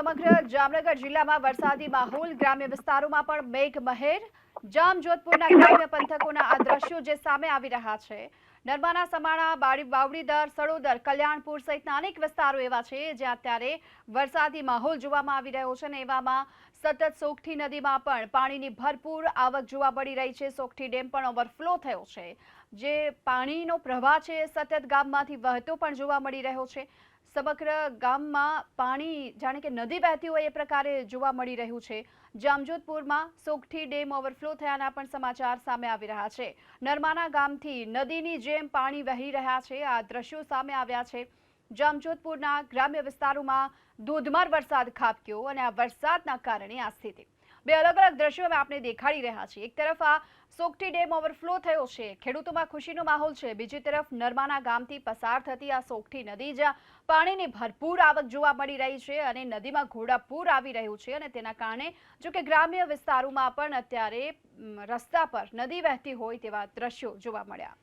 સમગ્ર જામનગર જિલ્લામાં વરસાદી માહોલ, ગ્રામ્ય વિસ્તારોમાં પણ મેઘમહેર। જામજોધપુરના ગ્રામ્ય પંથકોના આ દ્રશ્યો જે સામે આવી રહ્યા છે। નર્મદાના સમાણા, બાવળીદર, સડોદર, કલ્યાણપુર સહિતના અનેક વિસ્તારો એવા છે જ્યાં અત્યારે વરસાદી માહોલ જોવામાં આવી રહ્યો છે અને એવામાં સતત સોગઠી નદીમાં પણ પાણીની ભરપૂર આવક જોવા મળી રહી છે। સોગઠી ડેમ પણ ઓવરફ્લો થયો છે। જે પાણીનો પ્રવાહ છે સતત ગામમાંથી વહેતો પણ જોવા મળી રહ્યો છે। સમગ્ર ગામમાં પાણી જાણે કે નદી વહેતી હોય એ પ્રકારે જોવા મળી રહ્યું છે। જામજોધપુરમાં સોગઠી ડેમ ઓવરફ્લો થયાના પણ સમાચાર સામે આવી રહ્યા છે। નરમાના ગામથી નદીની જેમ પાણી વહી રહ્યા છે। આ દ્રશ્યો સામે આવ્યા છે। જામજોધપુરના ગ્રામ્ય વિસ્તારોમાં ધોધમાર વરસાદ ખાબક્યો અને આ વરસાદના કારણે આ સ્થિતિ। બે અલગ અલગ દ્રશ્યો અમે આપને દેખાડી રહ્યા છીએ। એક તરફ આ સોગઠી ડેમ ઓવરફ્લો થયો છે, ખેડૂતોમાં ખુશીનો માહોલ છે। બીજી તરફ નરમાના ગામથી પસાર થતી આ સોગઠી નદી જ્યાં પાણીની ભરપૂર આવક જોવા મળી રહી છે અને નદીમાં ઘોડાપૂર આવી રહ્યું છે અને તેના કારણે જો કે ગ્રામ્ય વિસ્તારોમાં પણ અત્યારે રસ્તા પર નદી વહેતી હોય તેવા દ્રશ્યો જોવા મળ્યા।